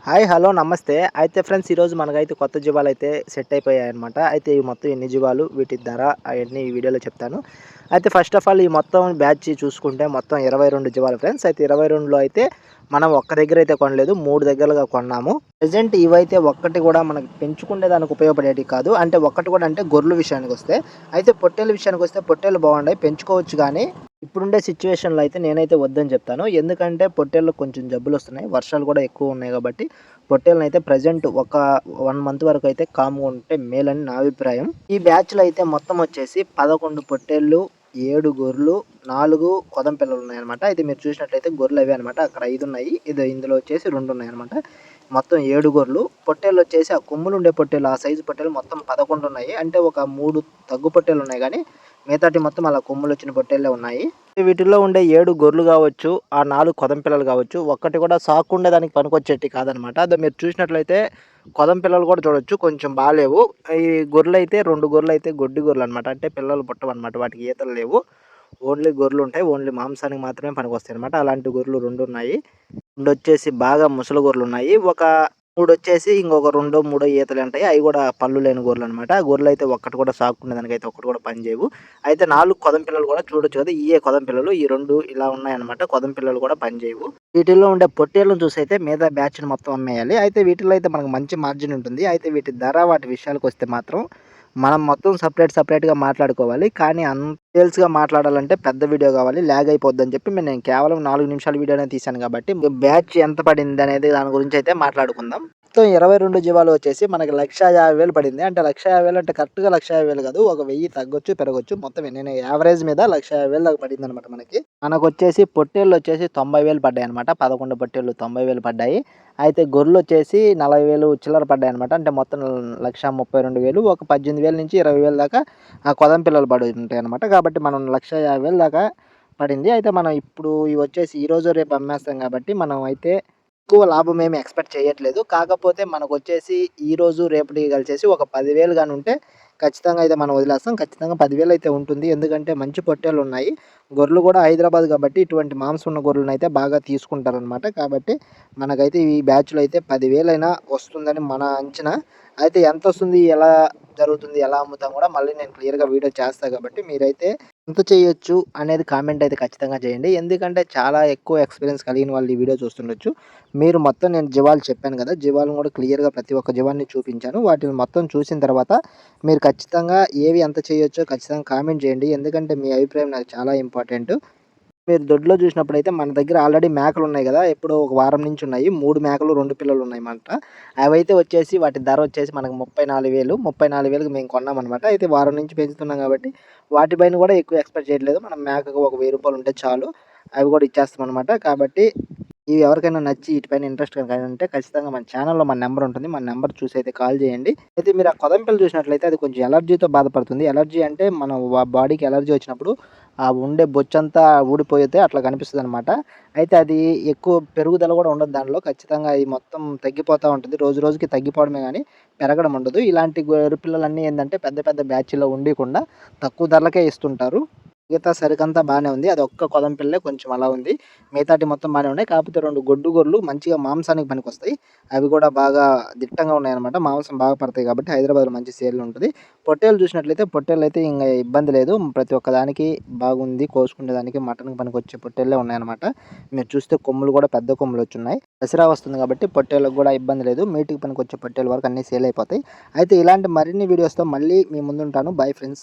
Hi hello నమస్తే. అయితే friends ఈరోజు మనకైతే కొత్త జీవాలైతే సెట్ అయిపోయాయన్నమాట. అయితే ఈ మొత్తం ఎన్ని జీవాలు, వీటి ధర అయన్నీ ఈ వీడియోలో చెప్తాను. అయితే ఫస్ట్ ఆఫ్ ఆల్ ఈ మొత్తం బ్యాచ్ చూసుకుంటే మొత్తం 22 జీవాలు ఫ్రెండ్స్. అయితే 22లో అయితే మనం ఒక్క దగ్గర అయితే కొనలేదు. 3 దగ్గరలుగా కొన్నాము. ప్రెజెంట్ ఇవైతే ఒక్కటి కూడా మనకు పెంచుకునే దానికి ఉపయోగపడేటివి కాదు. అంటే ఒక్కటి కూడా అంటే గొర్రెల విషయానికొస్తే. అయితే పొట్టేళ్ళ విషయానికొస్తే పొట్టేళ్ళు బాగున్నాయి, పెంచుకోవచ్చు గానీ ఇప్పుడుండే సిచ్యువేషన్‌లో అయితే నేనైతే వద్దని చెప్తాను. ఎందుకంటే పొట్టేళ్ళకి కొంచెం జబ్బులొస్తున్నాయి. వర్షాలు కూడా ఎక్కువున్నాయి కాబట్టి పొట్టేళ్ళనైతే ప్రెజెంట్ ఒక 1 మంత్ వరకైతే కామ్‌గా ఉంటే మేలని నా అభిప్రాయం. ఈ బ్యాచ్‌లో అయితే మొత్తం వచ్చేసి 11 పొట్టేళ్ళు, 7 గొర్రెలు, 4 కొదం పిల్లలున్నాయన్నమాట. అయితే మీరు చూసినట్లయితే గొర్రెలు అవే అనమాట. అక్కడ 5 ఉన్నాయి. ఇందులో వచ్చేసి 2 ఉన్నాయన్నమాట. మొత్తం 7 గొర్రెలు. పొట్టేళ్ళొచ్చేసి ఆ కొమ్ములుండే పొట్టేళ్ళు, ఆ సైజు పొట్టేళ్ళు మొత్తం 11 ఉన్నాయి. అంటే ఒక 3 తగ్గు పొట్టేళ్ళున్నాయి గానీ మిగతాటి మొత్తం అలా కొమ్ములొచ్చిన పొట్టేళ్ళే ఉన్నాయి. వీటిల్లో ఉండే 7 గొర్రెలు గావచ్చు, ఆ 4 కొదం పిల్లలు గావచ్చు, ఒక్కటి కూడా సాకుండేదానికి పనికొచ్చేటివి కాదనమాట. అదో మీరు చూసినట్లయితే కొదం పిల్లలు కూడా చూడొచ్చు, కొంచెం బాలేవు. ఈ గొర్రెలైతే 2 గొర్రెలైతే గొడ్డి గొర్రెలనమాట. అంటే పిల్లలు పుట్టవనమాట. వాటికి ఈతలు లేవు. ఓన్లీ గొర్రెలుంటాయి. ఓన్లీ మాంసానికి మాత్రమే పనికొస్తాయనమాట. అలాంటి గొర్రెలు 2 ఉన్నాయి. రెండొచ్చేసి బాగా ముసలి గొర్రెలున్నాయి. ఒక మూడొచ్చేసి ఇంకొక రెండో, మూడో ఈతలుంటాయి. అయి గూడా పళ్ళు లేని గొర్రెలనమాట. ఆ గొర్రెలైతే ఒక్కటి కూడా సాక్కునేదానికైతే ఒక్కటి కూడా పని చేయవు. అయితే 4 కొదం పిల్లలు కూడా చూడొచ్చు కదా! ఇయ్యే కొదం పిల్లలు. ఈ 2 ఇలా ఉన్నాయన్నమాట. కొదం పిల్లలు కూడా పని చేయవు. వీటిల్లో ఉండే పొట్టేళ్ళను చూసైతే మిగతా బ్యాచ్‌ని మొత్తం అమ్మేయాలి. అయితే వీటిలో అయితే మనకు మంచి మార్జిన్ ఉంటుంది. అయితే వీటి ధర వాటి విషయాలకొస్తే మాత్రం మనం మొత్తం సెపరేట్‌గా మాట్లాడుకోవాలి. కానీ డీటెయిల్స్‌గా మాట్లాడాలంటే పెద్ద వీడియో కావాలి. లాగ్ అయిపోద్దని చెప్పి నేను కేవలం 4 నిమిషాల వీడియోనే తీశాను కాబట్టి బ్యాచ్ ఎంత పడిందనేది దాని గురించి అయితే మాట్లాడుకుందాం. మొత్తం 22 జీవాలు వచ్చేసి మనకి 1,50,000 పడింది. అంటే 1,50,000 అంటే కరెక్ట్‌గా 1,50,000 కాదు. ఒక 1000 తగ్గొచ్చు, పెరగొచ్చు. మొత్తం నేను యావరేజ్ మీద 1,50,000 దాకా పడిందనమాట మనకి. మనకొచ్చేసి పొట్టేళ్ళొచ్చేసి 90,000 పడ్డాయన్నమాట. 11 పొట్టేళ్ళు 90,000 పడ్డాయి. అయితే గొర్రెలొచ్చేసి 40,000 చిల్లర పడ్డాయన్నమాట. అంటే మొత్తం 1,32,000, ఒక 18,000-20,000 దాకా ఆ కొదం పిల్లలు పడి ఉంటాయన్నమాట. కాబట్టి మనం 1,50,000 దాకా పడింది. అయితే మనం ఇప్పుడు ఇవొచ్చేసి ఈరోజు రేపు అమ్మేస్తాం కాబట్టి మనం అయితే ఎక్కువ లాభం ఏమి ఎక్స్‌పెక్ట్ చేయట్లేదు. కాకపోతే మనకొచ్చేసి ఈరోజు రేపటికి కలిసేసి ఒక 10,000 గాని ఉంటే ఖచ్చితంగా అయితే మనం వదిలేస్తాం. ఖచ్చితంగా 10,000 అయితే ఉంటుంది. ఎందుకంటే మంచి పొట్టేళ్ళున్నాయి. గొర్రెలు కూడా హైదరాబాద్ కాబట్టి ఇటువంటి మాంసం ఉన్న గొర్రెలనైతే బాగా తీసుకుంటారనమాట. కాబట్టి మనకైతే ఈ బ్యాచ్‌లో అయితే 10,000 అయినా వస్తుందని మన అంచనా. అయితే ఎంతొస్తుంది, ఎలా జరుగుతుంది, ఎలా అమ్ముతాం కూడా మళ్ళీ నేను క్లియర్‌గా వీడియో చేస్తా కాబట్టి మీరైతే ఎంత చేయొచ్చు అనేది కామెంట్ అయితే ఖచ్చితంగా చేయండి. ఎందుకంటే చాలా ఎక్కువ ఎక్స్‌పీరియన్స్ కలిగిన వాళ్ళు ఈ వీడియో చూస్తుండొచ్చు. మీరు మొత్తం నేను జీవాలు చెప్పాను కదా! జీవాలను కూడా క్లియర్‌గా ప్రతి ఒక్క జీవాన్ని చూపించాను. వాటిని మొత్తం చూసిన తర్వాత మీరు ఖచ్చితంగా ఏవి ఎంత చేయొచ్చో ఖచ్చితంగా కామెంట్ చేయండి. ఎందుకంటే మీ అభిప్రాయం నాకు చాలా ఇంపార్టెంటు. మీరు దొడ్లో చూసినప్పుడైతే మన దగ్గర ఆల్రెడీ మేకలున్నాయి గదా! ఎప్పుడో ఒక వారం నుంచి ఉన్నాయి. 3 మేకలు, 2 పిల్లలున్నాయన్నమాట. అవైతే వచ్చేసి వాటి ధర వచ్చేసి మనకు 34,000. 34,000కి మేము కొన్నామన్నమాట. అయితే వారం నుంచి పెంచుతున్నాం గాబట్టి వాటి పైన గూడా ఎక్కువ ఎక్స్‌పెక్ట్ చేయట్లేదు. మనం మేకకు ఒక రూ. 1000 ఉంటే చాలు. అవి గూడా ఇచ్చేస్తామన్నమాట. కాబట్టి ఇవి ఎవరికైనా నచ్చి వీటిపైన ఇంట్రెస్ట్ గనుక ఉంటే ఖచ్చితంగా మన ఛానెల్‌లో మన నంబర్ ఉంటుంది. మన నంబర్ చూసి అయితే కాల్ చేయండి. అయితే మీరు ఆ కొదంపిల్ల చూసినట్లయితే అది కొంచెం అలర్జీతో బాధపడుతుంది. అలర్జీ అంటే మన బాడీకి అలర్జీ వచ్చినప్పుడు ఆ ఉండే బొచ్చంతా ఊడిపోతే అట్లా కనిపిస్తదనమాట. అయితే అది ఎక్కువ పెరుగుదల గూడా ఉండదు దాంట్లో. ఖచ్చితంగా అది మొత్తం తగ్గిపోతా ఉంటుంది. రోజు రోజుకి తగ్గిపోవడమే గానీ పెరగడం ఉండదు. ఇలాంటి గొర్రె పిల్లలన్నీ ఏందంటే పెద్ద పెద్ద బ్యాచ్‌లో ఉండీకుండా తక్కువ ధరలకే ఇస్తుంటారు. మిగతా సరుకంతా బానే ఉంది. అదొక్క కొదం పిల్లే కొంచెం అలా ఉంది. మిగతాటివి మొత్తం బానే ఉన్నాయి. కాకపోతే 2 గొడ్డు గొర్రెలు మంచిగా మాంసానికి పనికొస్తాయి. అవి గూడా బాగా దిట్టంగా ఉన్నాయన్నమాట. మాంసం బాగా పడతాయి కాబట్టి హైదరాబాద్‌లో మంచి సేల్ ఉంటది. పొట్టేలు చూసినట్లయితే పొట్టేళ్ళైతే ఇంగ ఇబ్బంది లేదు. ప్రతి ఒక్క దానికి బాగుంది. కోసుకునేదానికి మటన్‌కి పనికొచ్చే పొట్టేళ్ళే ఉన్నాయన్నమాట. మీరు చూస్తే కొమ్ములు గూడా పెద్ద కొమ్ములొచ్చున్నాయి. దసరా వస్తుంది కాబట్టి పొట్టేళ్ళకి గూడా ఇబ్బంది లేదు. మీట్‌కి పనికొచ్చే పొట్టేళ్ళ వరకు అన్నీ సేల్ అయిపోతాయి. అయితే ఇలాంటి మరిన్ని వీడియోస్‌తో మళ్ళీ మీ ముందుంటాను. Bye friends.